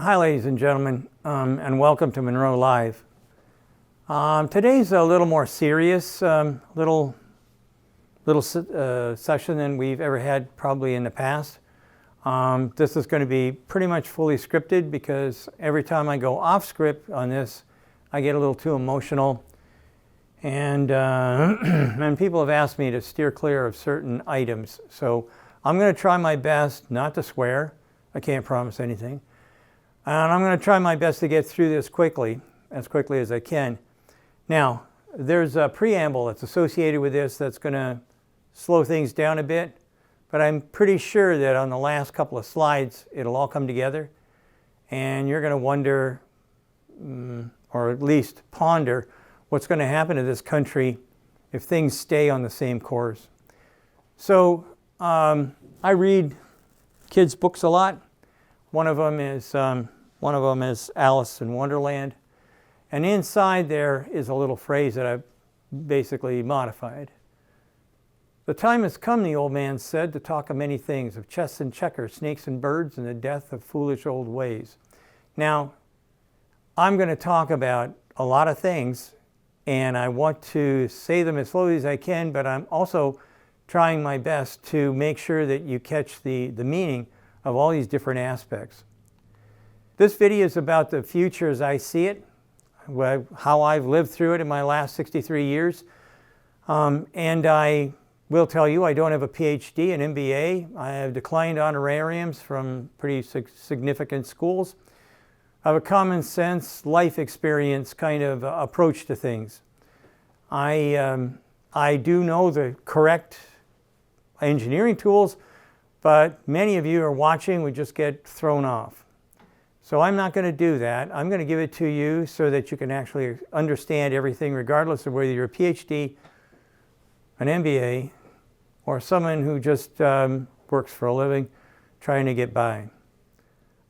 Hi, ladies and gentlemen, and welcome to Munro Live. Today's a little more serious, little session than we've ever had probably in the past. This is going to be pretty much fully scripted because every time I go off script on this, I get a little too emotional. And, and people have asked me to steer clear of certain items. So I'm going to try my best not to swear. I can't promise anything. And I'm going to try my best to get through this as quickly as I can. Now, there's a preamble that's associated with this that's going to slow things down a bit, but I'm pretty sure that on the last couple of slides, it'll all come together, and you're going to wonder, or at least ponder, what's going to happen to this country if things stay on the same course. So, I read kids' books a lot. One of them is Alice in Wonderland. And inside there is a little phrase that I've basically modified. The time has come, the old man said, to talk of many things, of chess and checkers, snakes and birds, and the death of foolish old ways. Now, I'm going to talk about a lot of things, and I want to say them as slowly as I can, but I'm also trying my best to make sure that you catch the meaning of all these different aspects. This video is about the future as I see it, how I've lived through it in my last 63 years. And I will tell you, I don't have a PhD, an MBA. I have declined honorariums from pretty significant schools. I have a common sense, life experience kind of approach to things. I do know the correct engineering tools, but many of you are watching, we just get thrown off. So I'm not going to do that. I'm going to give it to you so that you can actually understand everything, regardless of whether you're a PhD, an MBA, or someone who just works for a living trying to get by.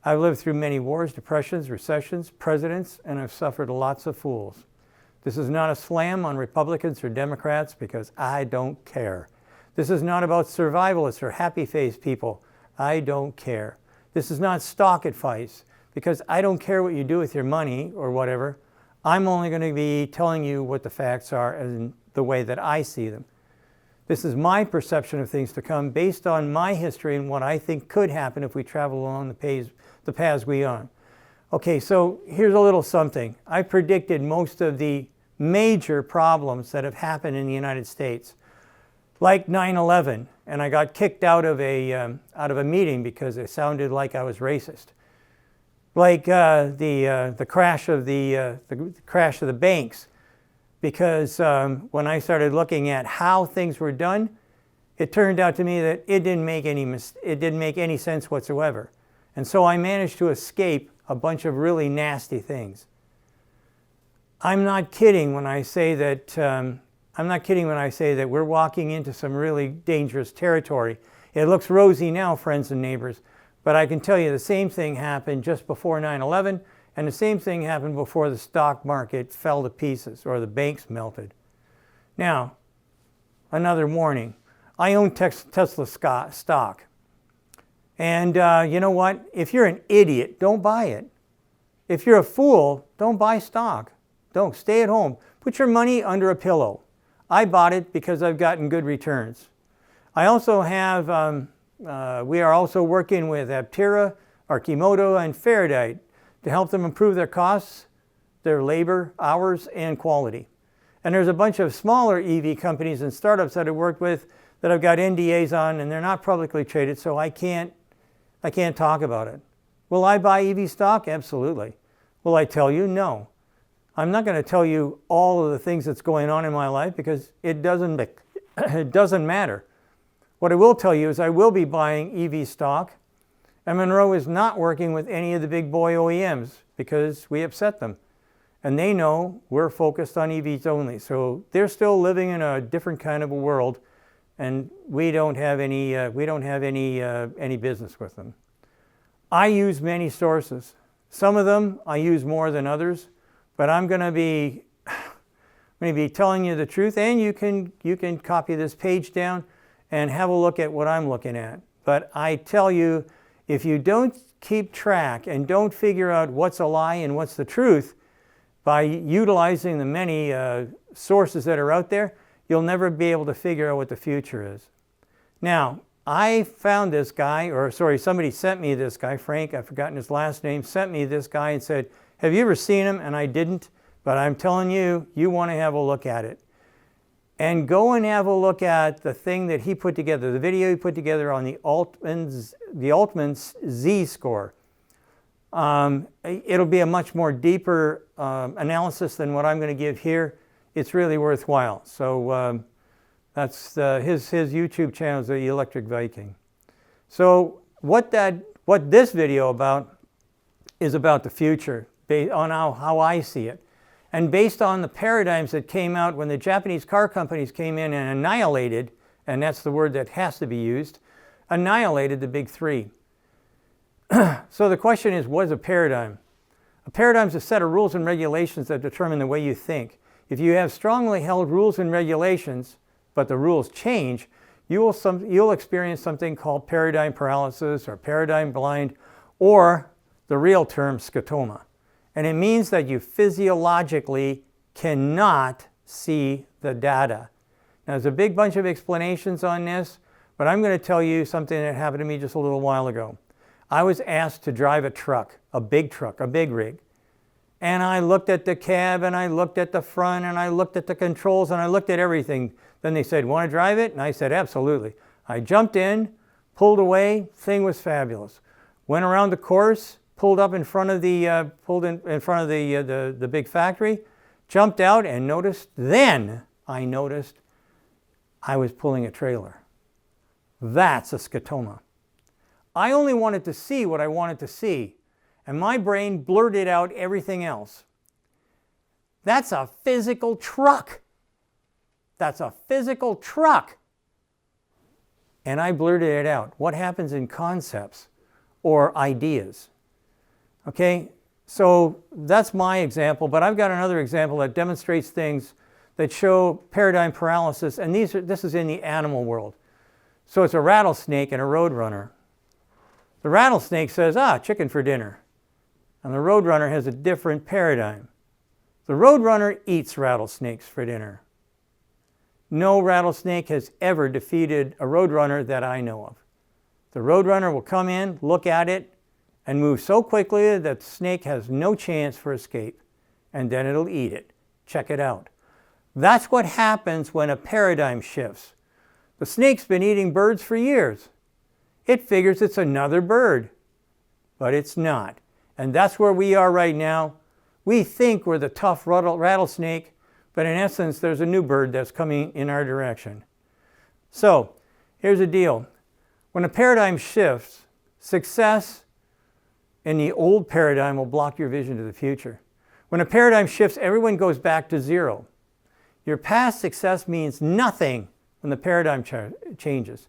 I've lived through many wars, depressions, recessions, presidents, and I've suffered lots of fools. This is not a slam on Republicans or Democrats because I don't care. This is not about survivalists or happy-faced people. I don't care. This is not stock advice because I don't care what you do with your money or whatever. I'm only going to be telling you what the facts are and the way that I see them. This is my perception of things to come based on my history and what I think could happen if we travel along the paths we are on. Okay, so here's a little something. I predicted most of the major problems that have happened in the United States. Like 9/11, and I got kicked out of a meeting because it sounded like I was racist. Like the crash of the banks, because when I started looking at how things were done, it turned out to me that it didn't make any sense whatsoever, and so I managed to escape a bunch of really nasty things. I'm not kidding when I say that. I'm not kidding when I say that we're walking into some really dangerous territory. It looks rosy now, friends and neighbors, but I can tell you the same thing happened just before 9/11, and the same thing happened before the stock market fell to pieces or the banks melted. Now, another warning. I own Tesla stock. And you know what? If you're an idiot, don't buy it. If you're a fool, don't buy stock. Don't. Stay at home. Put your money under a pillow. I bought it because I've gotten good returns. I also have, we are also working with Aptera, Archimoto, and Faraday to help them improve their costs, their labor, hours, and quality. And there's a bunch of smaller EV companies and startups that I've worked with that I've got NDAs on, and they're not publicly traded, so I can't talk about it. Will I buy EV stock? Absolutely. Will I tell you? No. I'm not going to tell you all of the things that's going on in my life because it doesn't matter. What I will tell you is I will be buying EV stock, and Munro is not working with any of the big boy OEMs because we upset them. And they know we're focused on EVs only. So they're still living in a different kind of a world, and we don't have any business with them. I use many sources. Some of them I use more than others. But I'm going to be telling you the truth, and you can copy this page down and have a look at what I'm looking at. But I tell you, If you don't keep track and don't figure out what's a lie and what's the truth by utilizing the many sources that are out there, you'll never be able to figure out what the future is. Now, I found this guy, or sorry, somebody sent me this guy, Frank, I've forgotten his last name, sent me this guy and said, have you ever seen him? And I didn't, but I'm telling you, you want to have a look at it. And go and have a look at the thing that he put together, the video he put together on the Altman's Z-score. It'll be a much more deeper analysis than what I'm going to give here. It's really worthwhile. So that's his YouTube channel is the Electric Viking. So what this video about is about the future, based on how I see it. And based on the paradigms that came out when the Japanese car companies came in and annihilated, and that's the word that has to be used, annihilated the big three. So the question is, what is a paradigm? A paradigm is a set of rules and regulations that determine the way you think. If you have strongly held rules and regulations, but the rules change, you'll experience something called paradigm paralysis or paradigm blind, or the real term scotoma. And it means that you physiologically cannot see the data. Now, there's a big bunch of explanations on this, but I'm going to tell you something that happened to me just a little while ago. I was asked to drive a truck, a big rig. And I looked at the cab, and I looked at the front, and I looked at the controls, and I looked at everything. Then they said, want to drive it? And I said, absolutely. I jumped in, pulled away, thing was fabulous. Went around the course, pulled up in front of the the big factory, jumped out and noticed, then I noticed I was pulling a trailer. That's a scotoma. I only wanted to see what I wanted to see, and my brain blurted out everything else. That's a physical truck. That's a physical truck. And I blurted it out. What happens in concepts or ideas? Okay, so that's my example, but I've got another example that demonstrates things that show paradigm paralysis, and this is in the animal world. So it's a rattlesnake and a roadrunner. The rattlesnake says, chicken for dinner. And the roadrunner has a different paradigm. The roadrunner eats rattlesnakes for dinner. No rattlesnake has ever defeated a roadrunner that I know of. The roadrunner will come in, look at it, and move so quickly that the snake has no chance for escape, and then it'll eat it. Check it out. That's what happens when a paradigm shifts. The snake's been eating birds for years. It figures it's another bird, but it's not. And that's where we are right now. We think we're the tough rattlesnake, but in essence, there's a new bird that's coming in our direction. So, here's the deal. When a paradigm shifts, success in the old paradigm will block your vision to the future. When a paradigm shifts, everyone goes back to zero. Your past success means nothing when the paradigm changes.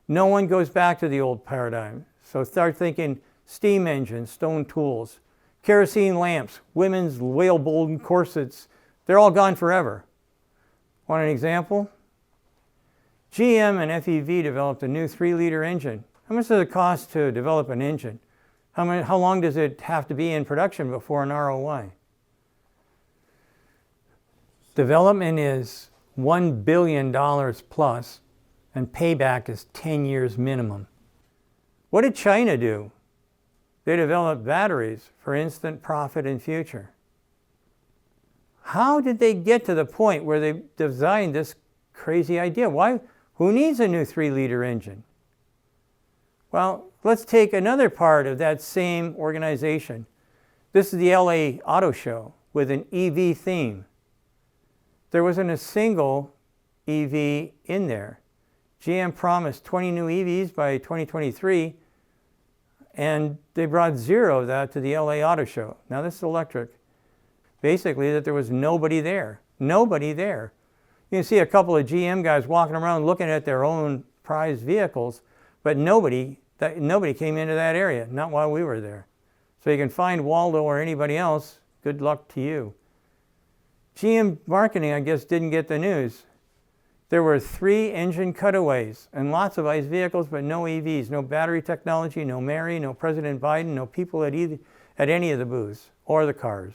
No one goes back to the old paradigm. So start thinking steam engines, stone tools, kerosene lamps, women's whalebone corsets. They're all gone forever. Want an example? GM and FEV developed a new 3-liter engine. How much does it cost to develop an engine? How long does it have to be in production before an ROI? Development is $1 billion plus, and payback is 10 years minimum. What did China do? They developed batteries for instant profit and future. How did they get to the point where they designed this crazy idea? Why? Who needs a new 3-liter engine? Well, let's take another part of that same organization. This is the LA Auto Show with an EV theme. There wasn't a single EV in there. GM promised 20 new EVs by 2023, and they brought 0 of that to the LA Auto Show. Now this is electric. Basically that there was nobody there. Nobody there. You can see a couple of GM guys walking around looking at their own prized vehicles, but nobody came into that area, not while we were there. So you can find Waldo or anybody else, good luck to you. GM marketing, I guess, didn't get the news. There were 3 engine cutaways and lots of ICE vehicles, but no EVs, no battery technology, no Mary, no President Biden, no people at any of the booths or the cars.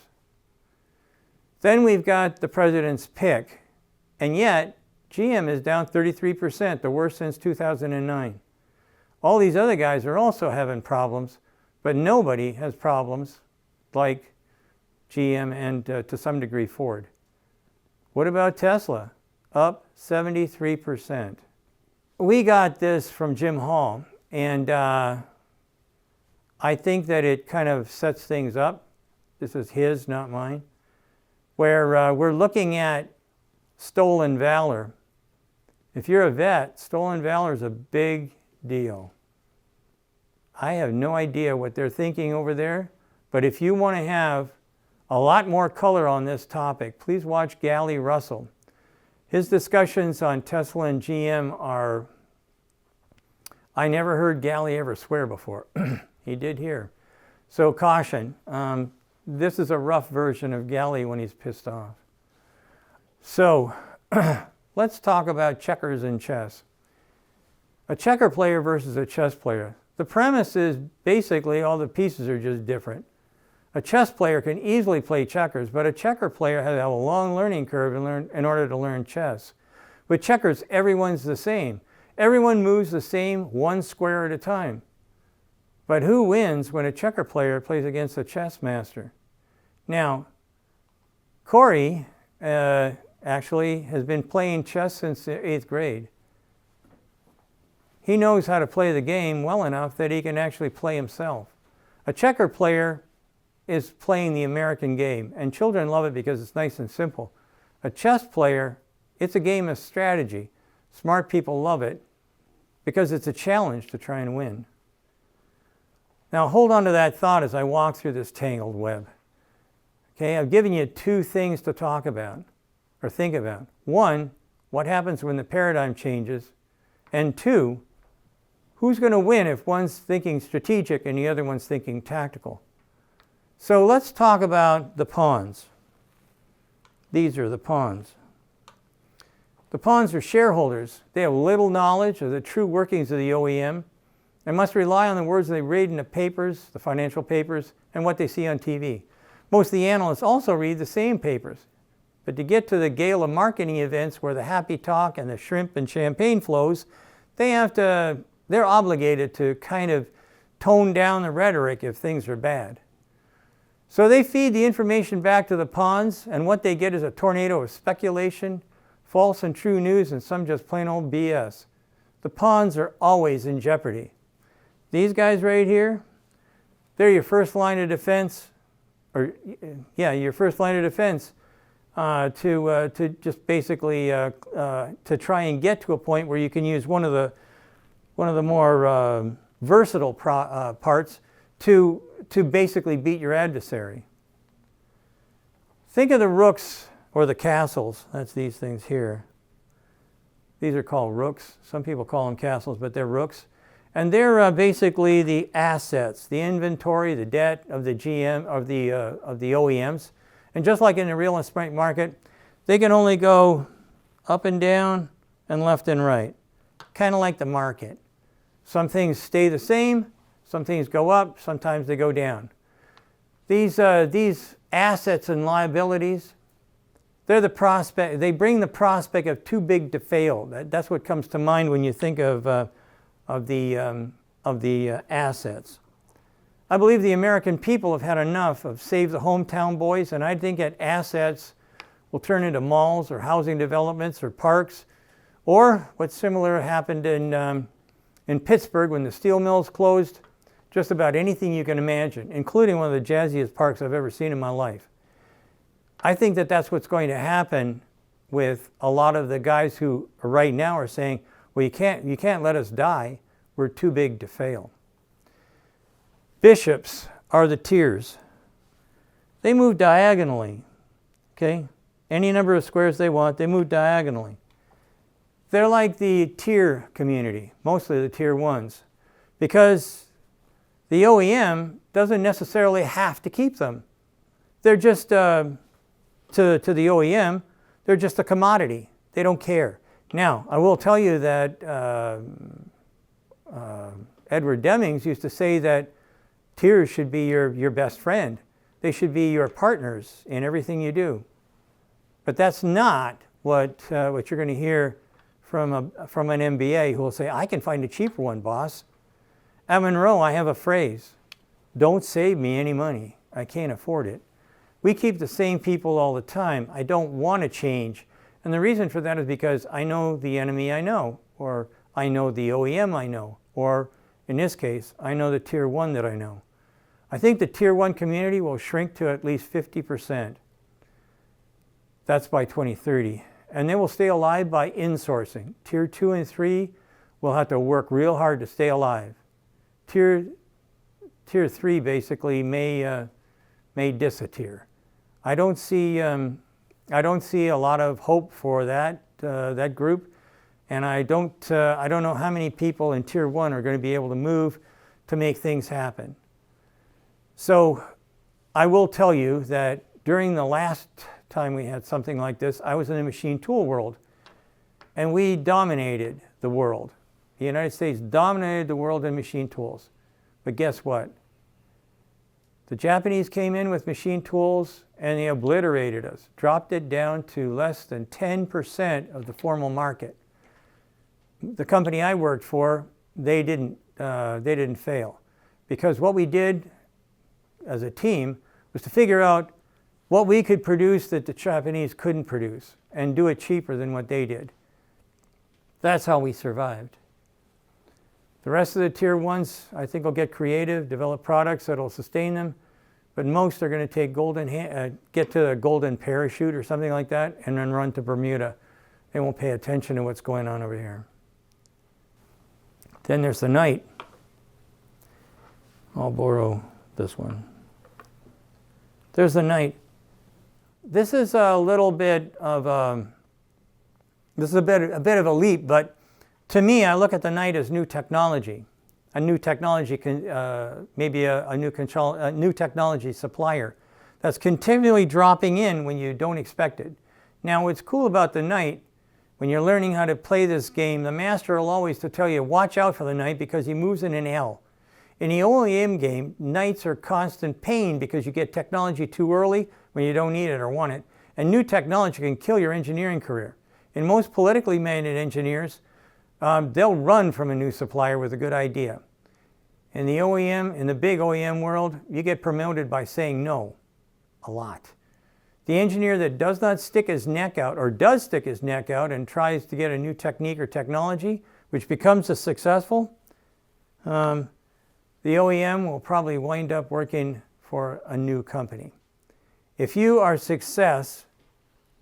Then we've got the president's pick, and yet GM is down 33%, the worst since 2009. All these other guys are also having problems, but nobody has problems like GM and to some degree Ford. What about Tesla? Up 73%. We got this from Jim Hall, and I think that it kind of sets things up. This is his, not mine, where we're looking at stolen valor. If you're a vet, stolen valor is a big deal. I have no idea what they're thinking over there, but if you want to have a lot more color on this topic, please watch Gally Russell. His discussions on Tesla and GM are, I never heard Gally ever swear before. He did here. So caution, this is a rough version of Gally when he's pissed off. So let's talk about checkers and chess. A checker player versus a chess player. The premise is basically all the pieces are just different. A chess player can easily play checkers, but a checker player has to have a long learning curve in order to learn chess. With checkers, everyone's the same. Everyone moves the same one square at a time. But who wins when a checker player plays against a chess master? Now, Corey actually has been playing chess since the 8th grade. He knows how to play the game well enough that he can actually play himself. A checker player is playing the American game, and children love it because it's nice and simple. A chess player, it's a game of strategy. Smart people love it because it's a challenge to try and win. Now hold on to that thought as I walk through this tangled web. Okay, I've given you 2 things to talk about or think about. 1, what happens when the paradigm changes? And 2, who's going to win if one's thinking strategic and the other one's thinking tactical? So let's talk about the pawns. These are the pawns. The pawns are shareholders. They have little knowledge of the true workings of the OEM and must rely on the words they read in the papers, the financial papers, and what they see on TV. Most of the analysts also read the same papers. But to get to the gala of marketing events where the happy talk and the shrimp and champagne flows, they're obligated to kind of tone down the rhetoric if things are bad. So they feed the information back to the pawns, and what they get is a tornado of speculation, false and true news, and some just plain old BS. The pawns are always in jeopardy. These guys right here, they're your first line of defense, your first line of defense to just basically to try and get to a point where you can use one of the more versatile parts to basically beat your adversary. Think of the rooks or the castles. That's these things here. These are called rooks. Some people call them castles, but they're rooks. And they're basically the assets, the inventory, the debt of the GM, of the OEMs. And just like in the real estate market, they can only go up and down and left and right, kind of like the market. Some things stay the same, some things go up, sometimes they go down. These assets and liabilities, they're the prospect. They bring the prospect of too big to fail. That's what comes to mind when you think of the assets. I believe the American people have had enough of save the hometown boys, and I think that assets will turn into malls or housing developments or parks, or what's similar happened in Pittsburgh when the steel mills closed. Just about anything you can imagine, including one of the jazziest parks I've ever seen in my life. I think that that's what's going to happen with a lot of the guys who right now are saying, well, you can't let us die. We're too big to fail. Bishops are the tiers. They move diagonally, okay? Any number of squares they want, they move diagonally. They're like the tier community, mostly the tier ones, because the OEM doesn't necessarily have to keep them. They're just, to the OEM, they're just a commodity. They don't care. Now, I will tell you that Edward Demings used to say that tiers should be your best friend. They should be your partners in everything you do. But that's not what you're going to hear from an MBA who will say, I can find a cheaper one, boss. At Munro, I have a phrase, don't save me any money. I can't afford it. We keep the same people all the time. I don't want to change. And the reason for that is because I know the enemy I know, or I know the OEM I know, or in this case, I know the Tier 1 that I know. I think the Tier 1 community will shrink to at least 50%. That's by 2030. And they will stay alive by insourcing. Tier 2 and 3 will have to work real hard to stay alive. Tier 3 basically may disappear. I don't see a lot of hope for that group, and I don't know how many people in Tier 1 are going to be able to move to make things happen. So I will tell you that during the last time we had something like this, I was in the machine tool world, and we dominated the world. The United States dominated the world in machine tools. But guess what? The Japanese came in with machine tools and they obliterated us, dropped it down to less than 10% of the formal market. The company I worked for, they didn't fail, because what we did as a team was to figure out what we could produce that the Japanese couldn't produce and do it cheaper than what they did. That's how we survived. The rest of the Tier 1s, I think, will get creative, develop products that will sustain them, but most are going to take get to a golden parachute or something like that and then run to Bermuda. They won't pay attention to what's going on over here. Then there's the night. I'll borrow this one. There's the night. This is a little bit of a bit of a leap, but to me, I look at the night as new technology. A new technology, maybe a new technology supplier that's continually dropping in when you don't expect it. Now, what's cool about the night, when you're learning how to play this game, the master will always tell you, watch out for the night because he moves in an L. In the OEM game, nights are constant pain because you get technology too early when you don't need it or want it. And new technology can kill your engineering career. In most politically minded engineers, they'll run from a new supplier with a good idea. In the big OEM world, you get promoted by saying no a lot. The engineer that does not stick his neck out, or does stick his neck out and tries to get a new technique or technology, which becomes successful, the OEM will probably wind up working for a new company. If you are a success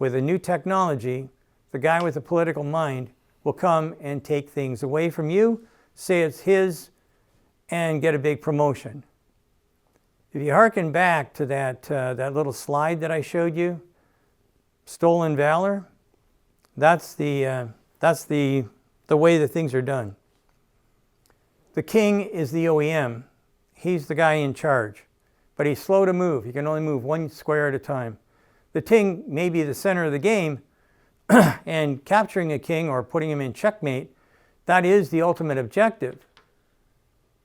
with a new technology, the guy with a political mind will come and take things away from you, say it's his, and get a big promotion. If you hearken back to that little slide that I showed you, stolen valor, that's the way that things are done. The king is the OEM. He's the guy in charge, but he's slow to move. He can only move one square at a time. The king may be the center of the game, and capturing a king or putting him in checkmate, that is the ultimate objective.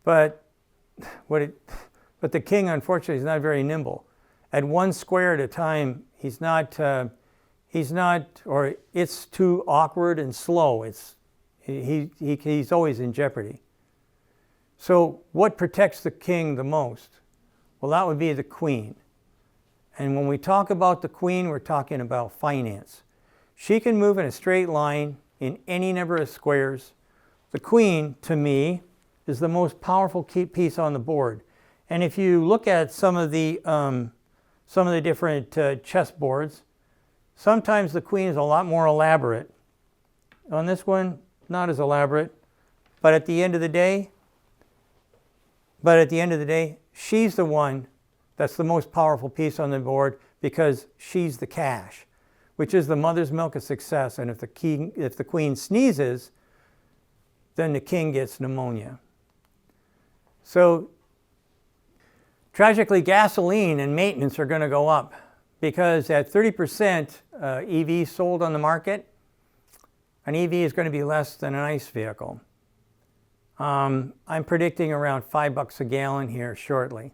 But the king, unfortunately, is not very nimble. At one square at a time, he's not, or it's too awkward and slow. He's always in jeopardy. So what protects the king the most? Well, that would be the queen. And when we talk about the queen, we're talking about finance. She can move in a straight line in any number of squares. The queen, to me, is the most powerful piece on the board. And if you look at some of the different chess boards, sometimes the queen is a lot more elaborate. On this one, not as elaborate, but at the end of the day, she's the one that's the most powerful piece on the board because she's the cash, which is the mother's milk of success. And if the queen sneezes, then the king gets pneumonia. So tragically, gasoline and maintenance are going to go up because at 30% EVs sold on the market, An EV is going to be less than an ICE vehicle. I'm predicting around $5 a gallon here shortly,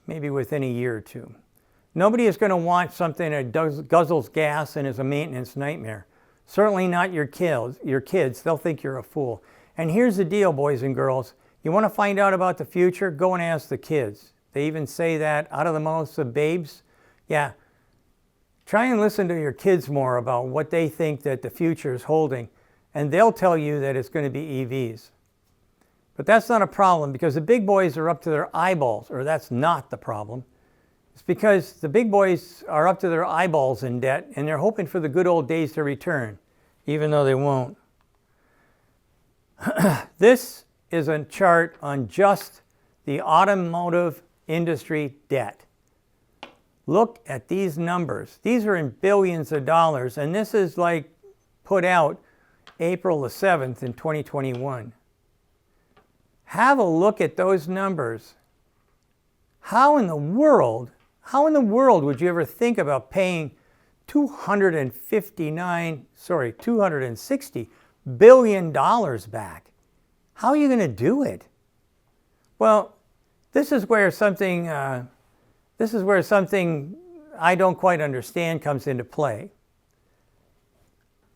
maybe within a year or two. Nobody is going to want something that guzzles gas and is a maintenance nightmare. Certainly not your kids. They'll think you're a fool. And here's the deal, boys and girls. You want to find out about the future? Go and ask the kids. They even say that out of the mouths of babes. Yeah. Try and listen to your kids more about what they think that the future is holding, and they'll tell you that it's going to be EVs. But that's not a problem, because the big boys are up to their eyeballs, or that's not the problem. It's because the big boys are up to their eyeballs in debt, and they're hoping for the good old days to return, even though they won't. This is a chart on just the automotive industry debt. Look at these numbers. These are in billions of dollars, and this is like put out April the 7th in 2021. Have a look at those numbers. How in the world would you ever think about paying $260 billion back? How are you going to do it? Well, this is where something I don't quite understand comes into play.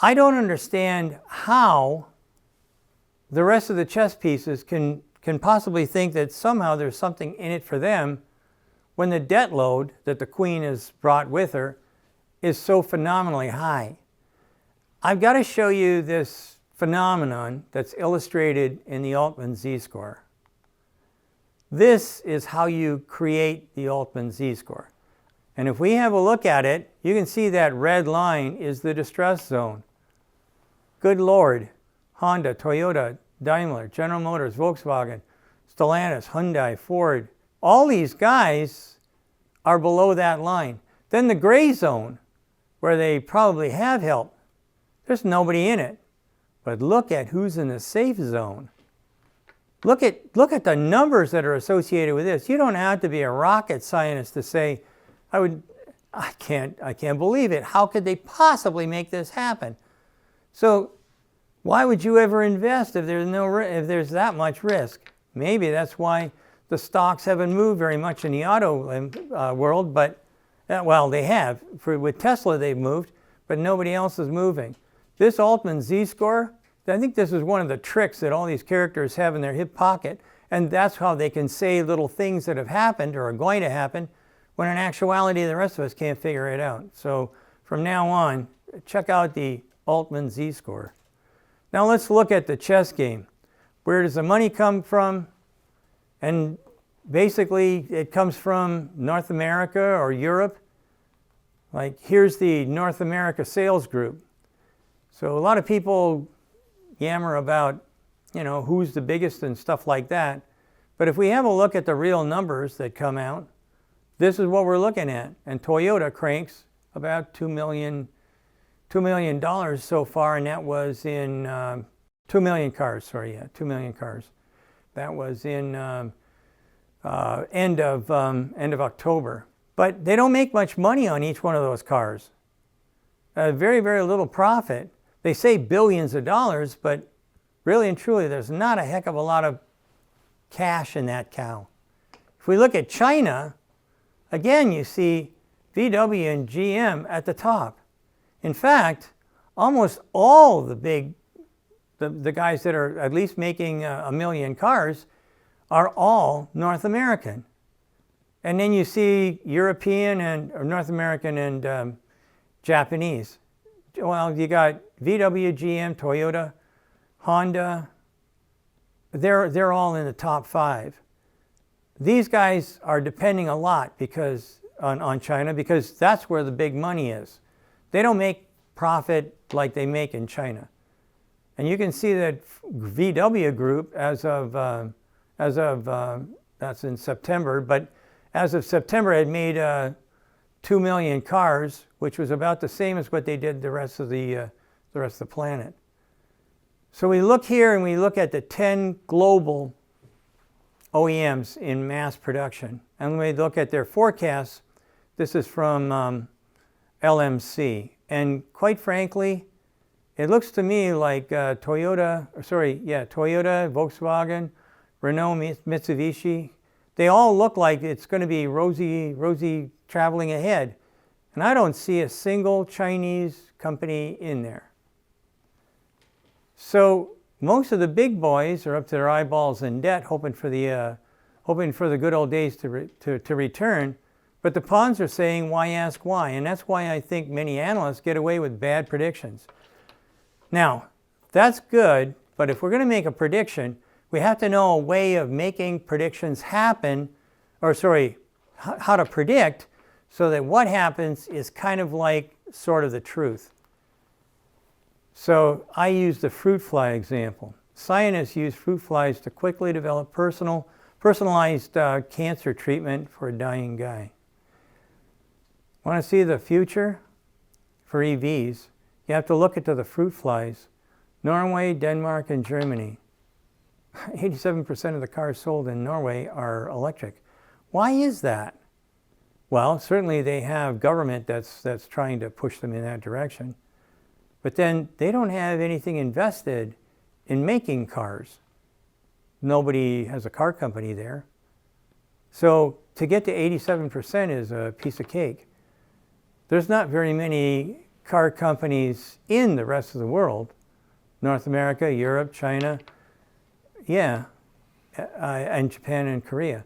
I don't understand how the rest of the chess pieces can possibly think that somehow there's something in it for them when the debt load that the queen has brought with her is so phenomenally high. I've got to show you this phenomenon that's illustrated in the Altman Z-score. This is how you create the Altman Z-score. And if we have a look at it, you can see that red line is the distress zone. Good Lord, Honda, Toyota, Daimler, General Motors, Volkswagen, Stellantis, Hyundai, Ford, all these guys are below that line. Then the gray zone, where they probably have help, there's nobody in it. But look at who's in the safe zone. Look at the numbers that are associated with this. You don't have to be a rocket scientist to say, I can't believe it. How could they possibly make this happen? So why would you ever invest if there's that much risk? Maybe that's why the stocks haven't moved very much in the auto world, but well, they have. With Tesla, they've moved, but nobody else is moving. This Altman Z-score, I think this is one of the tricks that all these characters have in their hip pocket, and that's how they can say little things that have happened or are going to happen when in actuality the rest of us can't figure it out. So from now on, check out the Altman Z-score. Now let's look at the chess game. Where does the money come from? And basically it comes from North America or Europe. Like here's the North America sales group. So a lot of people yammer about, who's the biggest and stuff like that. But if we have a look at the real numbers that come out, this is what we're looking at. And Toyota cranks about $2 million so far, and that was in 2 million cars. 2 million cars. That was in end of October. But they don't make much money on each one of those cars. Very, very little profit. They say billions of dollars, but really and truly, there's not a heck of a lot of cash in that cow. If we look at China, again, you see VW and GM at the top. In fact, almost all the guys that are at least making 1 million cars are all North American. And then you see European or North American and Japanese. Well, you got VW, GM, Toyota, Honda. They're all in the top 5. These guys are depending a lot on China because that's where the big money is. They don't make profit like they make in China. And you can see that VW Group as of that's in September, but as of September had made 2 million cars, which was about the same as what they did the rest of the planet. So we look here and we look at the 10 global OEMs in mass production. And when we look at their forecasts, this is from LMC. And quite frankly, It looks to me like Toyota, Volkswagen, Renault, Mitsubishi, they all look like it's going to be rosy traveling ahead. And I don't see a single Chinese company in there. So most of the big boys are up to their eyeballs in debt, hoping for the good old days to return. But the pawns are saying, why ask why? And that's why I think many analysts get away with bad predictions. Now, that's good, but if we're going to make a prediction, we have to know a way of making predictions happen, how to predict, so that what happens is kind of like sort of the truth. So I use the fruit fly example. Scientists use fruit flies to quickly develop personalized cancer treatment for a dying guy. Want to see the future for EVs? You have to look into the fruit flies. Norway, Denmark, and Germany. 87% of the cars sold in Norway are electric. Why is that? Well, certainly they have government that's trying to push them in that direction. But then they don't have anything invested in making cars. Nobody has a car company there. So to get to 87% is a piece of cake. There's not very many car companies in the rest of the world. North America, Europe, China, and Japan and Korea.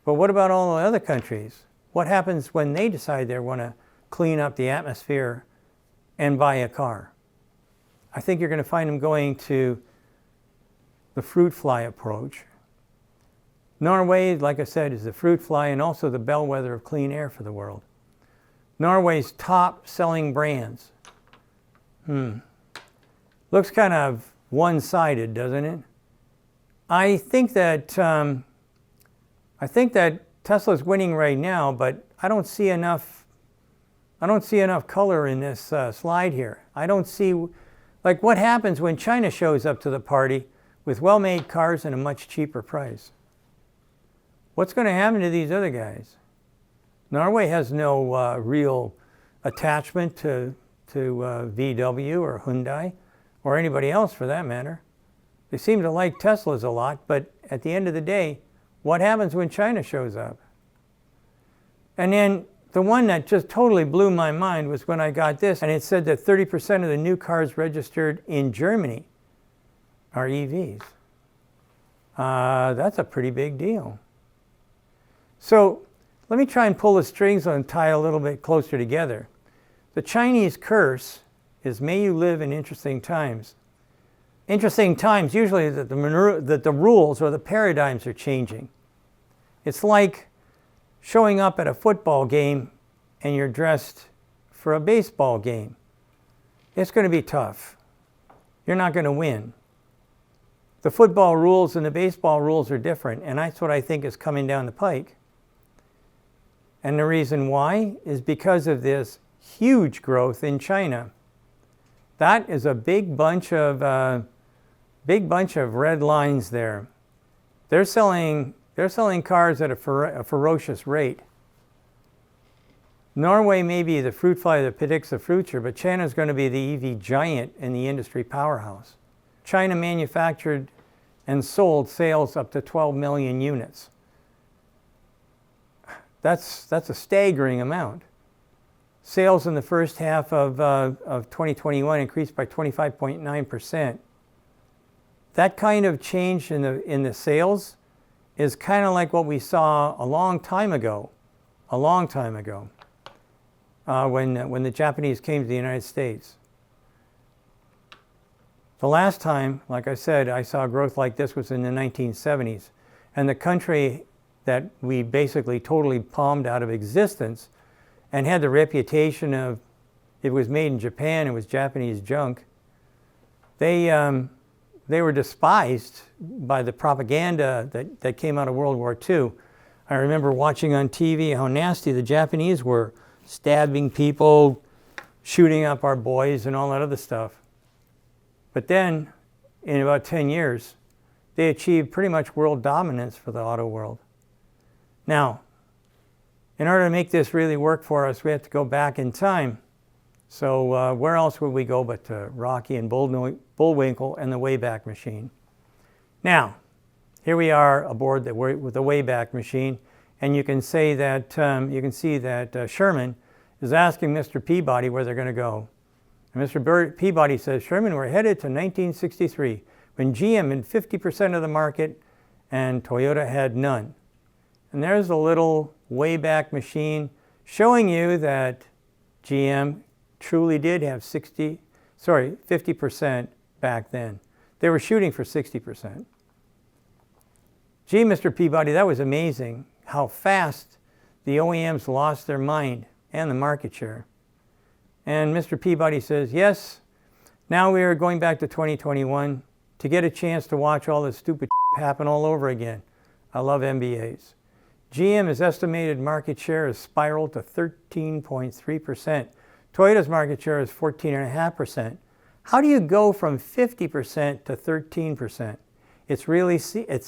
But what about all the other countries? What happens when they decide they want to clean up the atmosphere and buy a car? I think you're going to find them going to the fruit fly approach. Norway, like I said, is the fruit fly and also the bellwether of clean air for the world. Norway's top selling brands. Looks kind of one-sided, doesn't it? I think that Tesla's winning right now, but I don't see enough color in this slide here. I don't see, like, what happens when China shows up to the party with well-made cars and a much cheaper price. What's going to happen to these other guys? Norway has no real attachment to VW or Hyundai or anybody else for that matter. They seem to like Teslas a lot, but at the end of the day, what happens when China shows up? And then the one that just totally blew my mind was when I got this, and it said that 30% of the new cars registered in Germany are EVs. That's a pretty big deal. So let me try and pull the strings and tie a little bit closer together. The Chinese curse is, may you live in interesting times. Interesting times usually that the rules or the paradigms are changing. It's like showing up at a football game and you're dressed for a baseball game. It's going to be tough. You're not going to win. The football rules and the baseball rules are different, and that's what I think is coming down the pike. And the reason why is because of this huge growth in China. That is a big bunch of red lines there. They're selling cars at a ferocious rate. Norway may be the fruit fly that predicts the future, but China is going to be the EV giant and the industry powerhouse. China manufactured and sold sales up to 12 million units. That's a staggering amount. Sales in the first half of 2021 increased by 25.9%. That kind of change in the sales is kind of like what we saw a long time ago, when the Japanese came to the United States. The last time, like I said, I saw growth like this was in the 1970s. And the country that we basically totally palmed out of existence and had the reputation of it was made in Japan, it was Japanese junk, they were despised by the propaganda that came out of World War II. I remember watching on TV how nasty the Japanese were, stabbing people, shooting up our boys and all that other stuff. But then, in about 10 years, they achieved pretty much world dominance for the auto world. Now, in order to make this really work for us, we have to go back in time. So where else would we go but to Rocky and Bullwinkle and the Wayback Machine? Now, here we are aboard with the Wayback Machine, and you can see that Sherman is asking Mr. Peabody where they're going to go. And Mr. Peabody says, Sherman, we're headed to 1963, when GM had 50% of the market and Toyota had none. And there's a little Wayback Machine showing you that GM truly did have 50% back then. They were shooting for 60%. Gee, Mr. Peabody, that was amazing how fast the OEMs lost their mind and the market share. And Mr. Peabody says, yes, now we are going back to 2021 to get a chance to watch all this stupid happen all over again. I love MBAs. GM's estimated market share has spiraled to 13.3%. Toyota's market share is 14.5%. How do you go from 50% to 13%? It's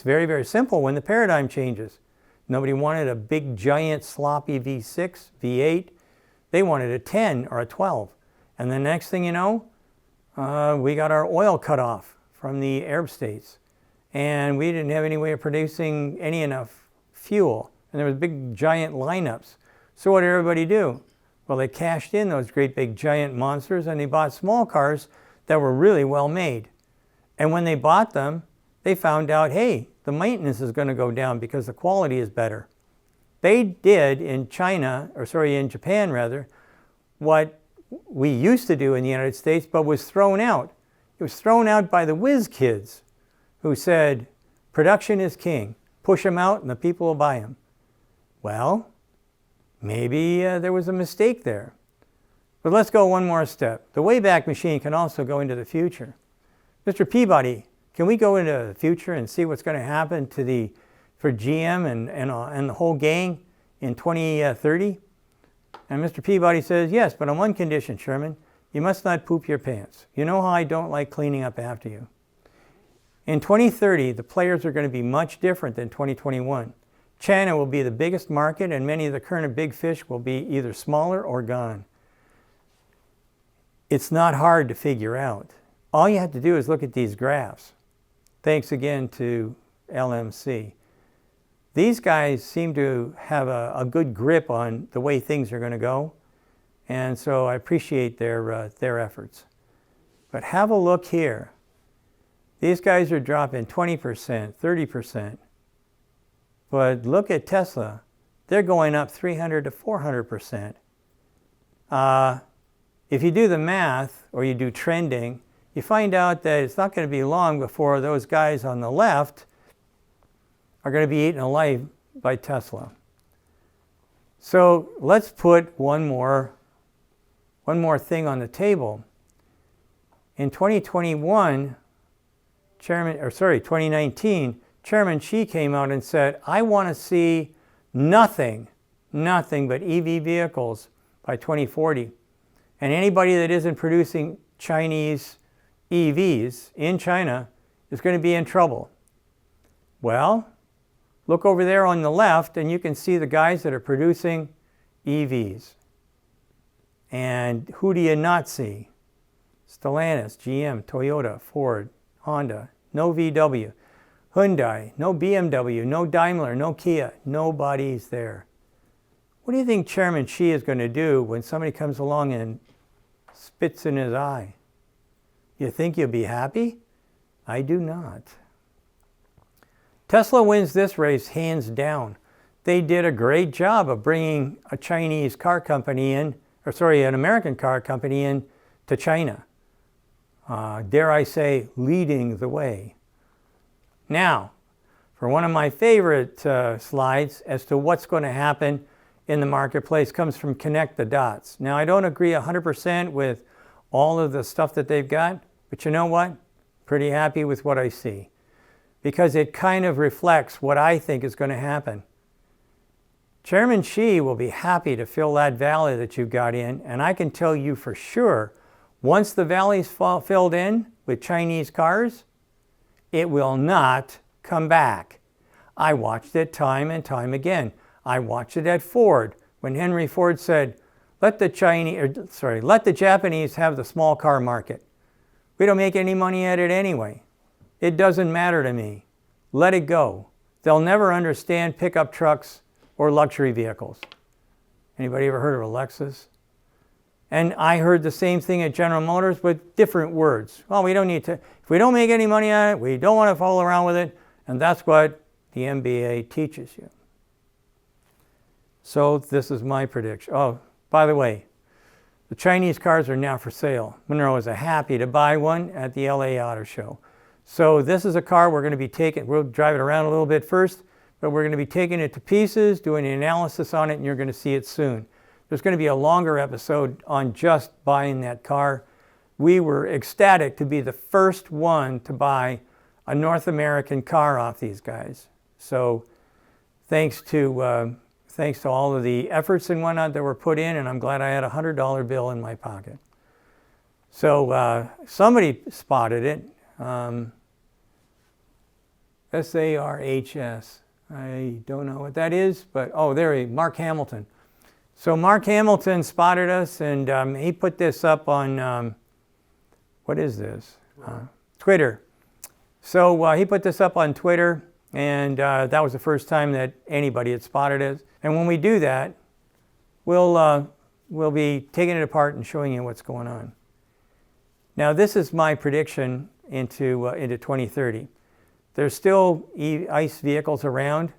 very, very simple when the paradigm changes. Nobody wanted a big, giant, sloppy V6, V8. They wanted a 10 or a 12. And the next thing you know, we got our oil cut off from the Arab states. And we didn't have any way of producing enough fuel. And there was big, giant lineups. So what did everybody do? Well, they cashed in those great big giant monsters and they bought small cars that were really well made. And when they bought them, they found out, hey, the maintenance is going to go down because the quality is better. They did in Japan rather, what we used to do in the United States, but was thrown out. It was thrown out by the whiz kids who said, production is king. Push them out and the people will buy them. Well, maybe there was a mistake there. But let's go one more step. The Wayback Machine can also go into the future. Mr. Peabody, can we go into the future and see what's going to happen for GM and the whole gang in 2030? And Mr. Peabody says, yes, but on one condition, Sherman, you must not poop your pants. You know how I don't like cleaning up after you. In 2030, the players are going to be much different than 2021. China will be the biggest market, and many of the current big fish will be either smaller or gone. It's not hard to figure out. All you have to do is look at these graphs. Thanks again to LMC. These guys seem to have a good grip on the way things are going to go, and so I appreciate their efforts. But have a look here. These guys are dropping 20%, 30%. But look at Tesla. They're going up 300 to 400%. If you do the math or you do trending, you find out that it's not going to be long before those guys on the left are going to be eaten alive by Tesla. So let's put one more thing on the table. In 2019, Chairman Xi came out and said, I want to see nothing but EV vehicles by 2040. And anybody that isn't producing Chinese EVs in China is going to be in trouble. Well, look over there on the left and you can see the guys that are producing EVs. And who do you not see? Stellantis, GM, Toyota, Ford, Honda, no VW, Hyundai, no BMW, no Daimler, no Kia, nobody's there. What do you think Chairman Xi is going to do when somebody comes along and spits in his eye? You think you'll be happy? I do not. Tesla wins this race hands down. They did a great job of bringing a Chinese car company in, an American car company in to China. Dare I say, leading the way. Now, for one of my favorite slides as to what's going to happen in the marketplace comes from Connect the Dots. Now, I don't agree 100% with all of the stuff that they've got, but you know what? Pretty happy with what I see because it kind of reflects what I think is going to happen. Chairman Xi will be happy to fill that valley that you've got in, and I can tell you for sure, once the valley's filled in with Chinese cars, it will not come back. I watched it time and time again. I watched it at Ford when Henry Ford said, let the Japanese have the small car market. We don't make any money at it anyway. It doesn't matter to me. Let it go. They'll never understand pickup trucks or luxury vehicles. Anybody ever heard of a Lexus? And I heard the same thing at General Motors with different words. Well, we don't need to, if we don't make any money on it, we don't want to fool around with it. And that's what the MBA teaches you. So this is my prediction. Oh, by the way, the Chinese cars are now for sale. Munro is happy to buy one at the LA Auto Show. So this is a car we're going to be taking, we'll drive it around a little bit first, but we're going to be taking it to pieces, doing an analysis on it, and you're going to see it soon. There's going to be a longer episode on just buying that car. We were ecstatic to be the first one to buy a North American car off these guys. So thanks to all of the efforts and whatnot that were put in, and I'm glad I had a $100 bill in my pocket. So somebody spotted it. SARHS. I don't know what that is, but oh, there he is, Mark Hamilton. So Mark Hamilton spotted us, and he put this up on, what is this? Twitter. So he put this up on Twitter, and that was the first time that anybody had spotted us. And when we do that, we'll be taking it apart and showing you what's going on. Now, this is my prediction into 2030. There's still ICE vehicles around,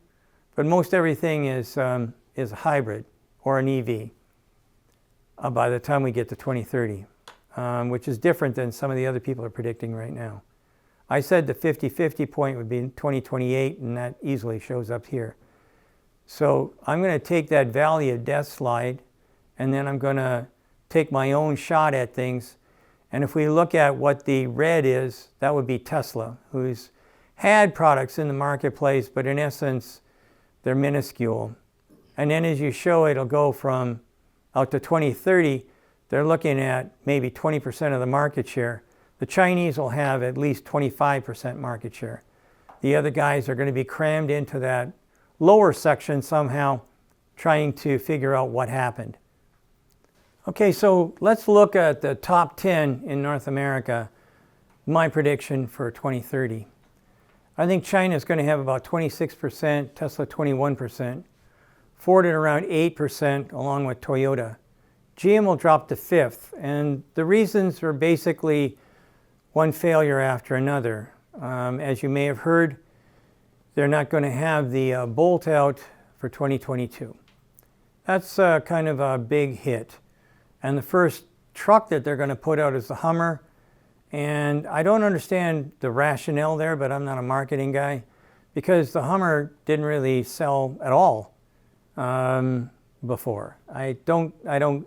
but most everything is a hybrid or an EV by the time we get to 2030, which is different than some of the other people are predicting right now. I said the 50-50 point would be in 2028, and that easily shows up here. So I'm going to take that valley of death slide, and then I'm going to take my own shot at things. And if we look at what the red is, that would be Tesla, who's had products in the marketplace, but in essence, they're minuscule. And then as you show, it'll go from out to 2030, they're looking at maybe 20% of the market share. The Chinese will have at least 25% market share. The other guys are going to be crammed into that lower section somehow, trying to figure out what happened. Okay, so let's look at the top 10 in North America. My prediction for 2030. I think China is going to have about 26%, Tesla 21%, Ford at around 8%, along with Toyota. GM will drop to 5th, and the reasons are basically one failure after another. As you may have heard, they're not going to have the Bolt out for 2022. That's kind of a big hit. And the first truck that they're going to put out is the Hummer. And I don't understand the rationale there, but I'm not a marketing guy, because the Hummer didn't really sell at all before. I don't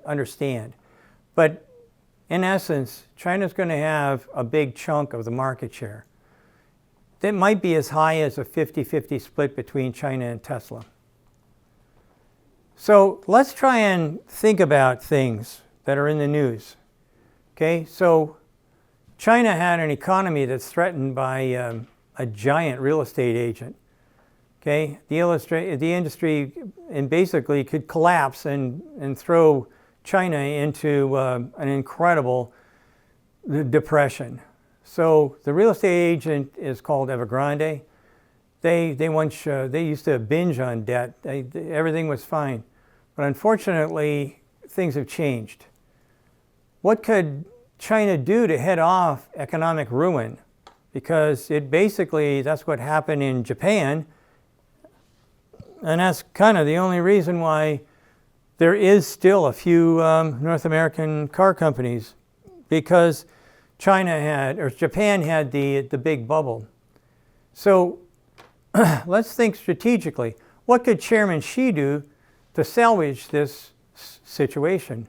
understand. But in essence, China's going to have a big chunk of the market share. That might be as high as a 50-50 split between China and Tesla. So let's try and think about things that are in the news. Okay, so China had an economy that's threatened by a giant real estate agent. Okay, the industry and basically could collapse and throw China into an incredible depression. So the real estate agent is called Evergrande. They used to binge on debt. Everything was fine, but unfortunately, things have changed. What could China do to head off economic ruin? Because that's what happened in Japan, and that's kind of the only reason why there is still a few North American car companies, because Japan had the big bubble. So let's think strategically. What could Chairman Xi do to salvage this situation?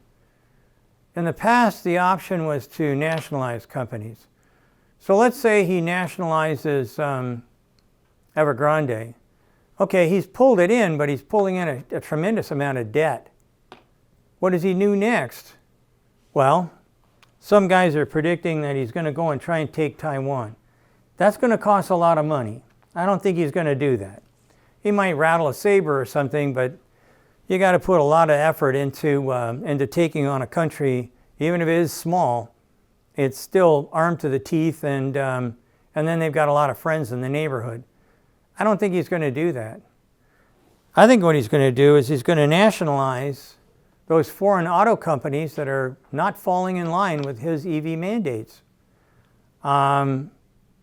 In the past, the option was to nationalize companies. So let's say he nationalizes Evergrande. Okay, he's pulled it in, but he's pulling in a tremendous amount of debt. What does he do next? Well, some guys are predicting that he's going to go and try and take Taiwan. That's going to cost a lot of money. I don't think he's going to do that. He might rattle a saber or something, but you got to put a lot of effort into taking on a country, even if it is small. It's still armed to the teeth, and then they've got a lot of friends in the neighborhood. I don't think he's going to do that. I think what he's going to do is he's going to nationalize those foreign auto companies that are not falling in line with his EV mandates.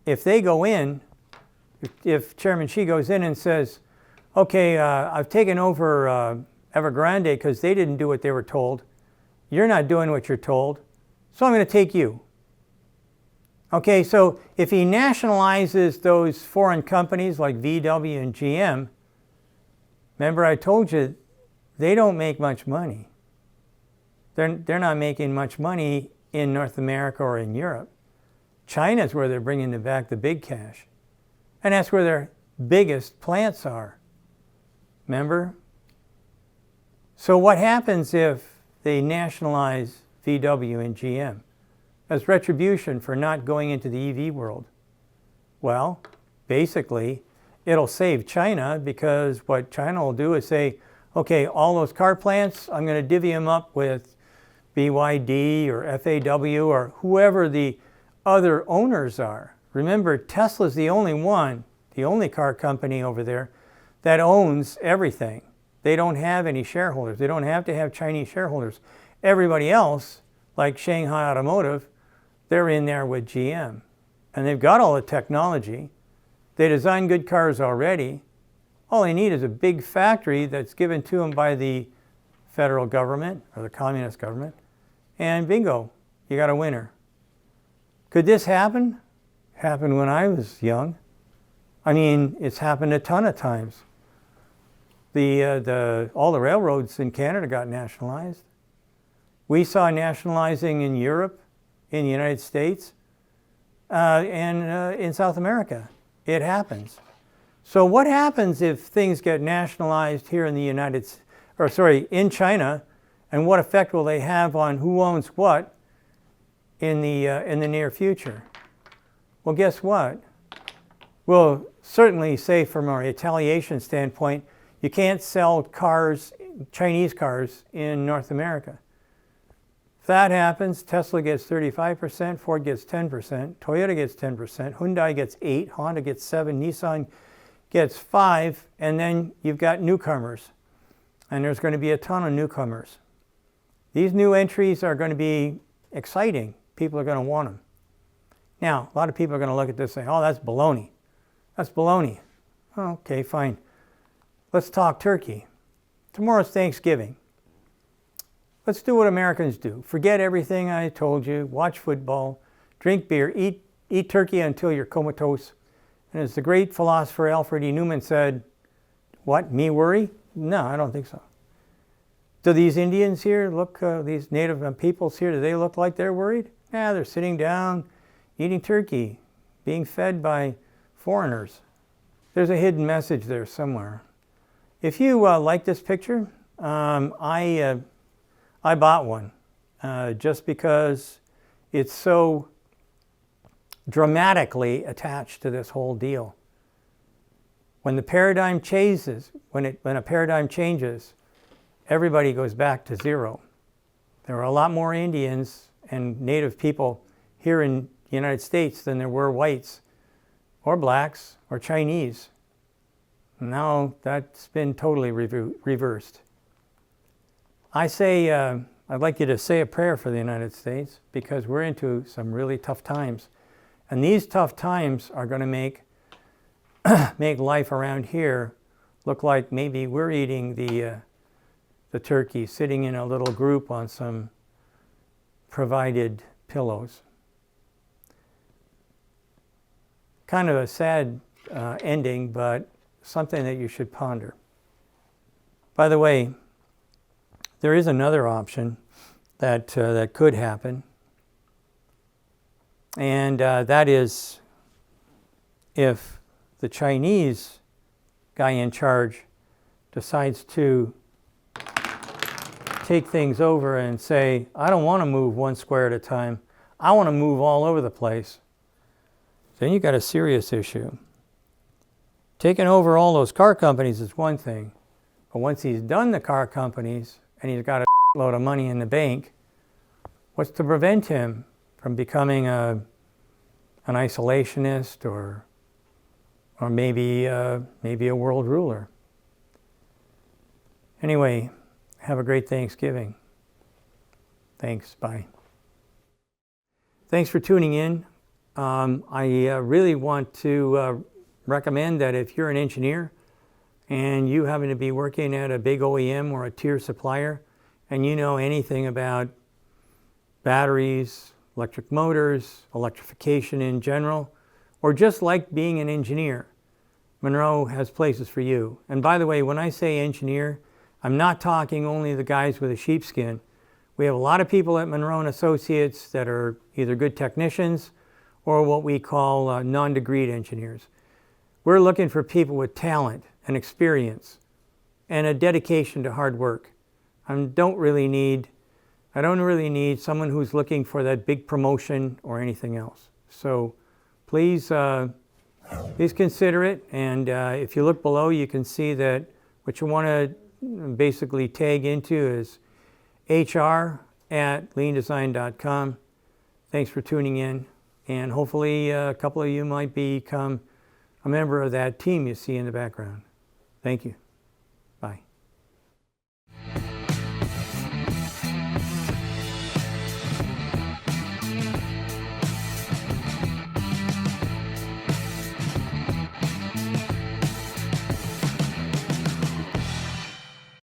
If they go in, if Chairman Xi goes in and says, okay, I've taken over Evergrande because they didn't do what they were told. You're not doing what you're told, so I'm going to take you. Okay, so if he nationalizes those foreign companies like VW and GM, remember I told you, they don't make much money. They're not making much money in North America or in Europe. China's where they're bringing back the big cash. And that's where their biggest plants are. Remember? So what happens if they nationalize VW and GM as retribution for not going into the EV world? Well, basically, it'll save China, because what China will do is say, okay, all those car plants, I'm going to divvy them up with BYD or FAW or whoever the other owners are. Remember, Tesla's the only one, the only car company over there that owns everything. They don't have any shareholders. They don't have to have Chinese shareholders. Everybody else, like Shanghai Automotive, they're in there with GM. And they've got all the technology. They design good cars already. All they need is a big factory that's given to them by the federal government or the communist government. And bingo, you got a winner. Could this happen? Happened when I was young. I mean, it's happened a ton of times. All the railroads in Canada got nationalized. We saw nationalizing in Europe, in the United States, and in South America. It happens. So what happens if things get nationalized here in the in China, and what effect will they have on who owns what in the near future? Well, guess what? We'll certainly say from a retaliation standpoint, you can't sell cars, Chinese cars, in North America. If that happens, Tesla gets 35%, Ford gets 10%, Toyota gets 10%, Hyundai gets 8%, Honda gets 7%, Nissan gets 5%, and then you've got newcomers. And there's going to be a ton of newcomers. These new entries are going to be exciting. People are going to want them. Now, a lot of people are going to look at this and say, oh, that's baloney. That's baloney. Oh, okay, fine. Let's talk turkey. Tomorrow's Thanksgiving. Let's do what Americans do. Forget everything I told you. Watch football. Drink beer. Eat turkey until you're comatose. And as the great philosopher Alfred E. Newman said, what, me worry? No, I don't think so. Do these Indians here look, these native peoples here, do they look like they're worried? Yeah, they're sitting down, eating turkey, being fed by foreigners. There's a hidden message there somewhere. If you like this picture, I bought one just because it's so dramatically attached to this whole deal. When the paradigm changes, when a paradigm changes, everybody goes back to zero. There are a lot more Indians and native people here in the United States than there were whites or blacks or Chinese. Now that's been totally reversed. I say, I'd like you to say a prayer for the United States, because we're into some really tough times. And these tough times are going to make life around here look like maybe we're eating the turkey, sitting in a little group on some provided pillows. Kind of a sad ending, but something that you should ponder. By the way, there is another option that could happen, and that is if the Chinese guy in charge decides to take things over and say, I don't want to move one square at a time, I want to move all over the place, then you got a serious issue. Taking over all those car companies is one thing, But once he's done the car companies and he's got a load of money in the bank, what's to prevent him from becoming an isolationist or maybe a world ruler? Anyway, have a great Thanksgiving. Thanks. Bye. Thanks for tuning in. I really want to recommend that if you're an engineer and you happen to be working at a big OEM or a tier supplier and you know anything about batteries, electric motors, electrification in general, or just like being an engineer, Munro has places for you. And by the way, when I say engineer, I'm not talking only the guys with a sheepskin. We have a lot of people at Munro & Associates that are either good technicians or what we call non-degreed engineers. We're looking for people with talent and experience and a dedication to hard work. I don't really need someone who's looking for that big promotion or anything else. So please consider it. And if you look below, you can see that what you want to basically tag into is hr@leandesign.com. Thanks for tuning in. And hopefully a couple of you might become a member of that team you see in the background. Thank you.